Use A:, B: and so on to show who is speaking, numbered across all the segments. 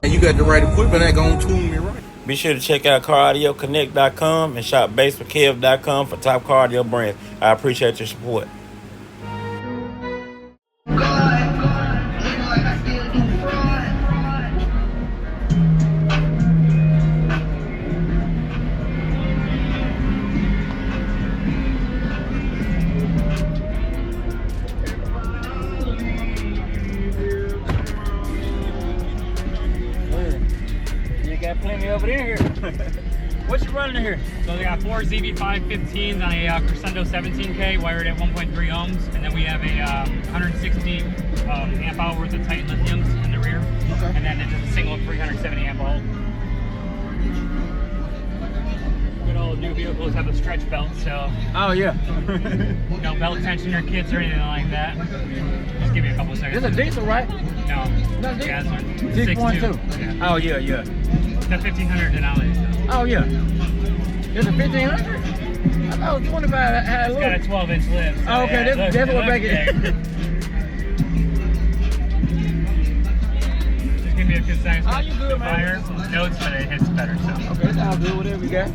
A: And you got the right equipment that gonna tune me right.
B: Be sure to check out CarAudioConnect.com and shop BASSWITHKEV.com for top car audio brands. I appreciate your support.
C: Got plenty of it in here. What you running in here?
D: So they got 4 ZV515s on a Crescendo 17K wired at 1.3 ohms, and then we have a 160 amp hour worth of Titan lithiums in the rear, and then it's just a single 370 amp volt. Good old new vehicles have a stretch belt, so
C: oh yeah.
D: No belt tensioner kits or anything like that. Just give me a couple seconds.
C: This is a diesel, right?
D: No,
C: not
D: gas one.
C: 6.2.
D: Yeah.
C: Oh yeah, yeah.
D: The 1500 Denali.
C: Oh yeah. It's a 1500? I thought it was 25. Had
D: It's got a 12-inch lift. So
C: oh, okay,
D: yeah,
C: that's what make it.
D: Just give me a good second.
C: Oh, you good, man?
D: Fire notes, but it hits better. So.
C: Okay, it's all good. Whatever we got.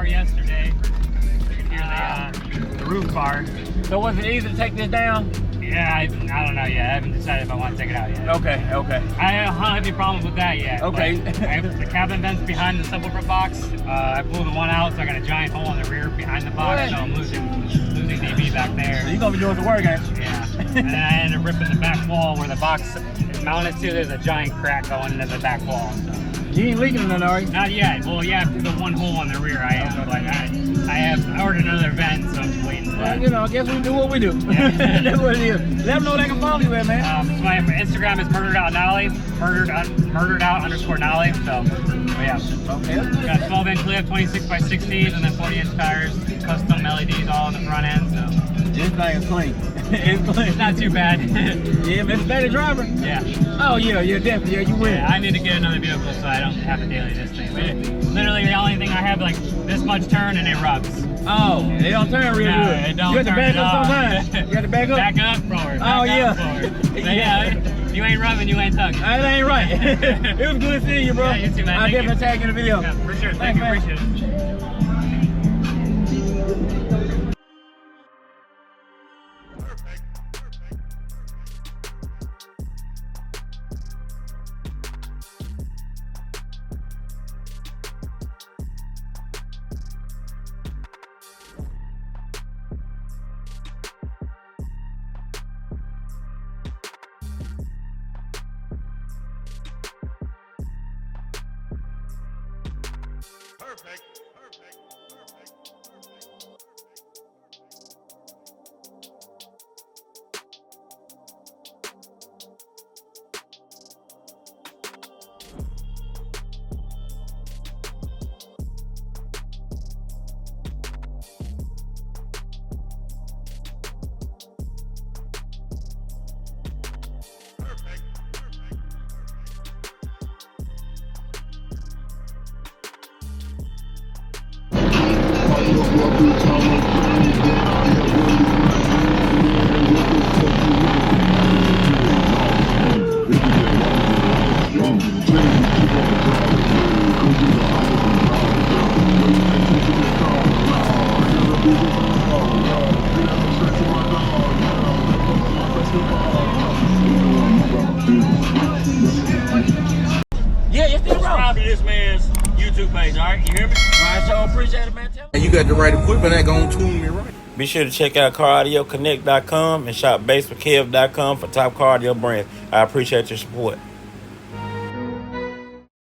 D: Yesterday, you can hear the roof bar.
C: So was it easy to take this down?
D: Yeah, I don't know yet. I haven't decided if I want to take it out yet.
C: Okay, okay.
D: I don't have any problems with that yet.
C: Okay.
D: I have the cabin vents behind the subwoofer box. I blew the one out, so I got a giant hole in the rear behind the box, so I'm losing dB back there.
C: So you're gonna be doing some work, ain't you?
D: Yeah. And then I ended up ripping the back wall where the box is mounted to. There's a giant crack going into the back wall. So.
C: You ain't leaking none, are you?
D: Not yet. Well, yeah, the one hole in the rear I am, but I ordered another vent, so I'm just waiting for that.
C: Well, you know, I guess we do what we do. Yeah. That's what it is. Let them know they can follow you at, man.
D: So my Instagram is murdered_Denali, murdered_Denali. So, yeah.
C: Okay.
D: Got a 12-inch lift, 26x16s, and then 40-inch tires, custom LEDs all on the front end. So
C: this thing is clean. It's clean.
D: It's not too bad.
C: Yeah, but it's a better driver.
D: Yeah.
C: Oh yeah, yeah, definitely. Yeah, you win.
D: Yeah, I need to get another vehicle so I don't have to daily this thing. But literally, the only thing I have like this much turn and it rubs.
C: Oh, they don't turn real good.
D: It don't
C: you have to back up sometimes. You have to back up.
D: Back up forward.
C: Oh yeah.
D: Yeah. You ain't rubbing, you ain't tugging.
C: That ain't right. It was good seeing you, bro.
D: Yeah, you too, man.
C: I'll definitely tag you in the video.
D: Yeah, for sure. Thank you.
C: Man.
D: Appreciate it.
B: this man's YouTube page, all right? You hear me? All right, so appreciate it, man.
A: And you got the right equipment, ain't gonna tune me right.
B: Be sure to check out CarAudioConnect.com and shop BASSWITHKEV.com for top car audio brands. I appreciate your support.